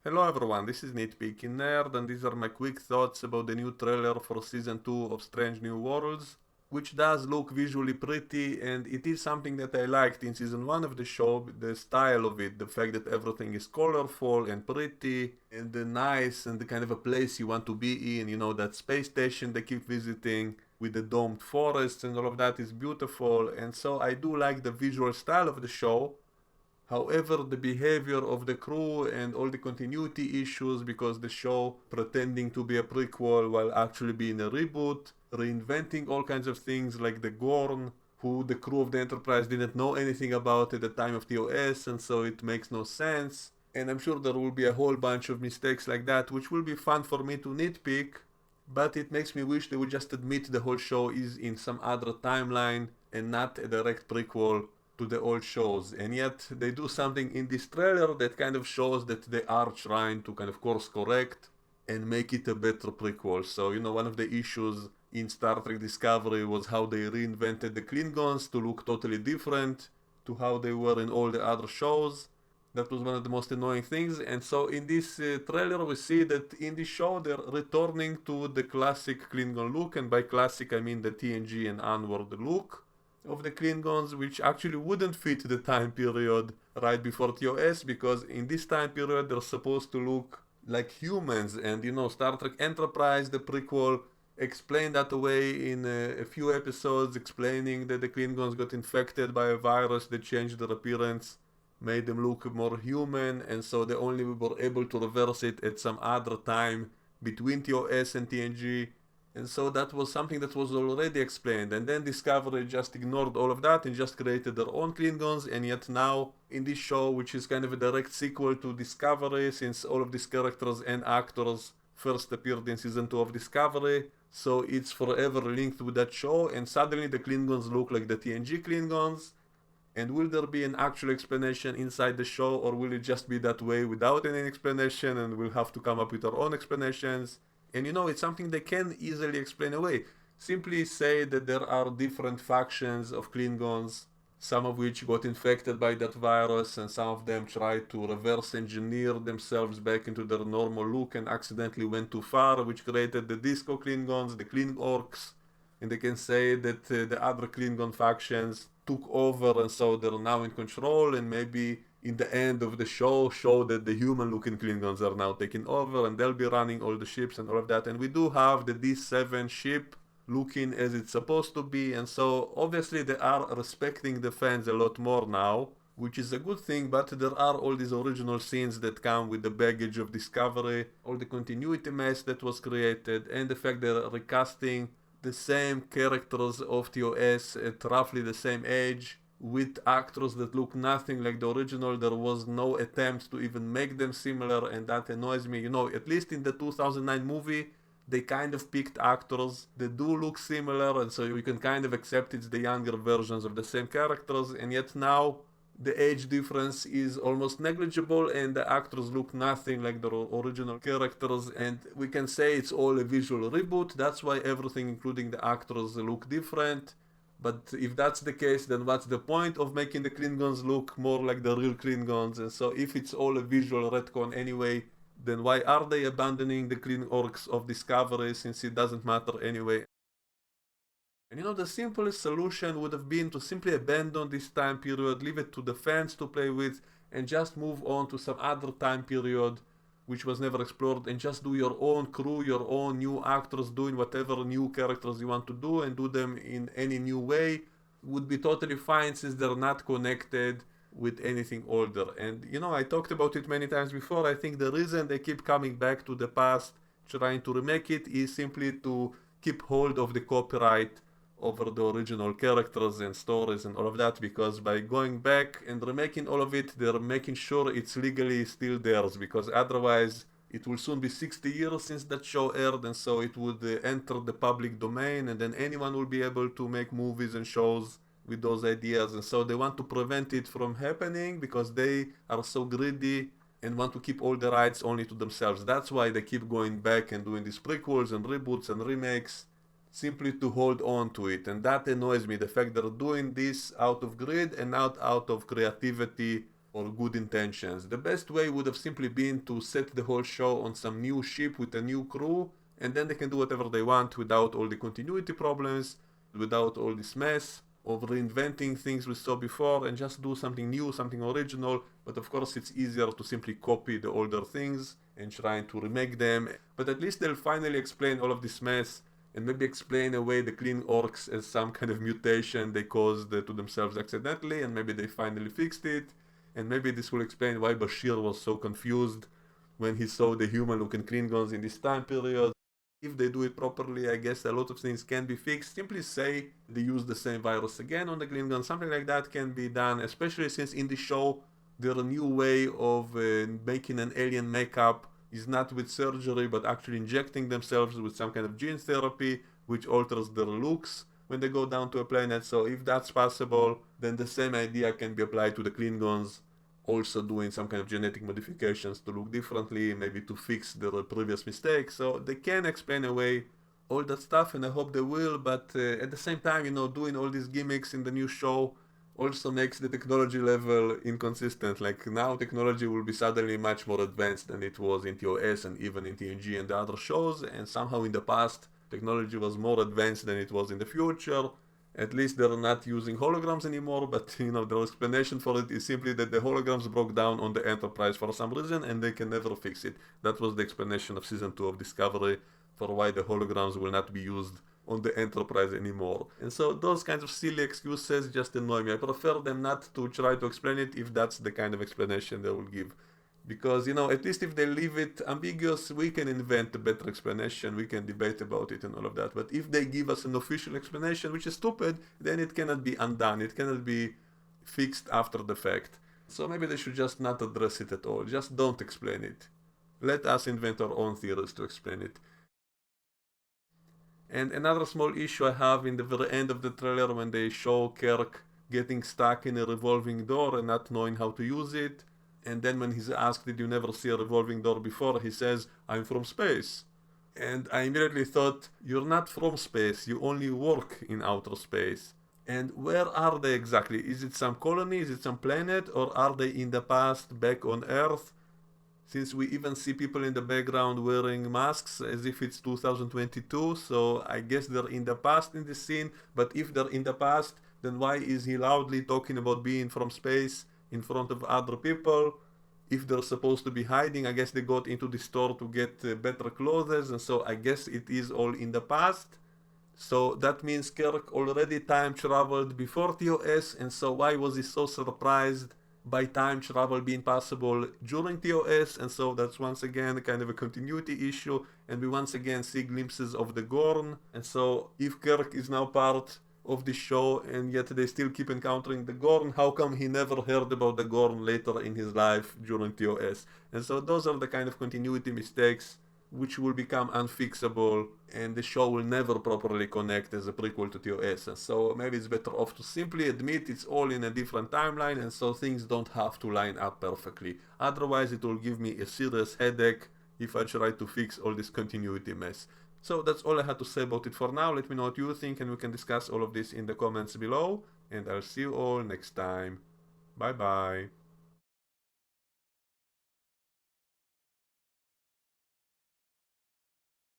Hello everyone, this is Nitpicking Nerd, and these are my quick thoughts about the new trailer for Season 2 of Strange New Worlds, which does look visually pretty, and it is something that I liked in Season 1 of the show, the style of it, the fact that everything is colorful and pretty, and nice, and the kind of a place you want to be in, that space station they keep visiting, with the domed forests and all of that is beautiful, and so I do like the visual style of the show. However, the behavior of the crew and all the continuity issues, because the show pretending to be a prequel while actually being a reboot, reinventing all kinds of things like the Gorn, who the crew of the Enterprise didn't know anything about at the time of TOS, and so it makes no sense. And I'm sure there will be a whole bunch of mistakes like that, which will be fun for me to nitpick, but it makes me wish they would just admit the whole show is in some other timeline and not a direct prequel to the old shows. And yet they do something in this trailer that kind of shows that they are trying to kind of course correct and make it a better prequel. So, one of the issues in Star Trek Discovery was how they reinvented the Klingons to look totally different to how they were in all the other shows. That was one of the most annoying things. And so in this trailer, we see that in this show they're returning to the classic Klingon look, and by classic I mean the TNG and onward look of the Klingons, which actually wouldn't fit the time period right before TOS, because in this time period they're supposed to look like humans. And Star Trek Enterprise, the prequel, explained that away in a few episodes, explaining that the Klingons got infected by a virus that changed their appearance, made them look more human, and so they only were able to reverse it at some other time between TOS and TNG. And so that was something that was already explained. And then Discovery just ignored all of that and just created their own Klingons. And yet now, in this show, which is kind of a direct sequel to Discovery, since all of these characters and actors first appeared in season 2 of Discovery, so it's forever linked with that show. And suddenly the Klingons look like the TNG Klingons. And will there be an actual explanation inside the show, or will it just be that way without any explanation, and we'll have to come up with our own explanations? And it's something they can easily explain away. Simply say that there are different factions of Klingons, some of which got infected by that virus, and some of them tried to reverse engineer themselves back into their normal look and accidentally went too far, which created the Disco Klingons, the Kling Orcs, and they can say that the other Klingon factions took over, and so they're now in control, and maybe in the end of the show that the human looking Klingons are now taking over and they'll be running all the ships and all of that. And we do have the D7 ship looking as it's supposed to be, and so obviously they are respecting the fans a lot more now, which is a good thing. But there are all these original scenes that come with the baggage of Discovery, all the continuity mess that was created, and the fact they're recasting the same characters of TOS at roughly the same age with actors that look nothing like the original. There was no attempt to even make them similar, and that annoys me. At least in the 2009 movie, they kind of picked actors that do look similar, and so you can kind of accept it's the younger versions of the same characters. And yet now the age difference is almost negligible, and the actors look nothing like the original characters, and we can say it's all a visual reboot. That's why everything, including the actors, look different. But if that's the case, then what's the point of making the Klingons look more like the real Klingons? And so if it's all a visual retcon anyway, then why are they abandoning the Kling Orcs of Discovery, since it doesn't matter anyway? And the simplest solution would have been to simply abandon this time period, leave it to the fans to play with, and just move on to some other time period which was never explored, and just do your own crew, your own new actors doing whatever new characters you want to do, and do them in any new way. Would be totally fine, since they're not connected with anything older. And I talked about it many times before. I think the reason they keep coming back to the past, trying to remake it, is simply to keep hold of the copyright over the original characters and stories and all of that, because by going back and remaking all of it, they're making sure it's legally still theirs, because otherwise it will soon be 60 years since that show aired, and so it would enter the public domain, and then anyone will be able to make movies and shows with those ideas. And so they want to prevent it from happening, because they are so greedy and want to keep all the rights only to themselves. That's why they keep going back and doing these prequels and reboots and remakes, simply to hold on to it. And that annoys me, the fact they're doing this out of greed and not out of creativity or good intentions. The best way would have simply been to set the whole show on some new ship with a new crew, and then they can do whatever they want without all the continuity problems, without all this mess of reinventing things we saw before, and just do something new, something original. But of course it's easier to simply copy the older things and try to remake them. But at least they'll finally explain all of this mess, and maybe explain away the clean orcs as some kind of mutation they caused to themselves accidentally, and maybe they finally fixed it. And maybe this will explain why Bashir was so confused when he saw the human-looking Klingons in this time period. If they do it properly, I guess a lot of things can be fixed. Simply say they use the same virus again on the Klingons. Something like that can be done, especially since in the show their new way of making an alien makeup is not with surgery, but actually injecting themselves with some kind of gene therapy, which alters their looks when they go down to a planet. So if that's possible, then the same idea can be applied to the Klingons, also doing some kind of genetic modifications to look differently, maybe to fix their previous mistakes. So they can explain away all that stuff, and I hope they will. But at the same time, doing all these gimmicks in the new show also makes the technology level inconsistent. Like, now technology will be suddenly much more advanced than it was in TOS and even in TNG and the other shows, and somehow in the past technology was more advanced than it was in the future. At least they're not using holograms anymore, but the explanation for it is simply that the holograms broke down on the Enterprise for some reason and they can never fix it. That was the explanation of season 2 of Discovery for why the holograms will not be used on the Enterprise anymore. And so those kinds of silly excuses just annoy me. I prefer them not to try to explain it if that's the kind of explanation they will give. Because, at least if they leave it ambiguous, we can invent a better explanation, we can debate about it and all of that. But if they give us an official explanation, which is stupid, then it cannot be undone, it cannot be fixed after the fact. So maybe they should just not address it at all, just don't explain it. Let us invent our own theories to explain it. And another small issue I have in the very end of the trailer, when they show Kirk getting stuck in a revolving door and not knowing how to use it. And then when he's asked, did you never see a revolving door before? He says, I'm from space. And I immediately thought, you're not from space, you only work in outer space. And where are they exactly? Is it some colony? Is it some planet? Or are they in the past back on Earth? Since we even see people in the background wearing masks as if it's 2022, so I guess they're in the past in this scene. But if they're in the past, then why is he loudly talking about being from space in front of other people? If they're supposed to be hiding, I guess they got into the store to get better clothes, and so I guess it is all in the past. So that means Kirk already time traveled before TOS, and so why was he so surprised by time travel being possible during TOS? And so that's once again kind of a continuity issue, and we once again see glimpses of the Gorn. And so if Kirk is now part of the show and yet they still keep encountering the Gorn, how come he never heard about the Gorn later in his life during TOS? And so those are the kind of continuity mistakes which will become unfixable, and the show will never properly connect as a prequel to TOS. And so maybe it's better off to simply admit it's all in a different timeline, and so things don't have to line up perfectly. Otherwise it will give me a serious headache if I try to fix all this continuity mess. So that's all I had to say about it for now. Let me know what you think, and we can discuss all of this in the comments below. And I'll see you all next time. Bye bye.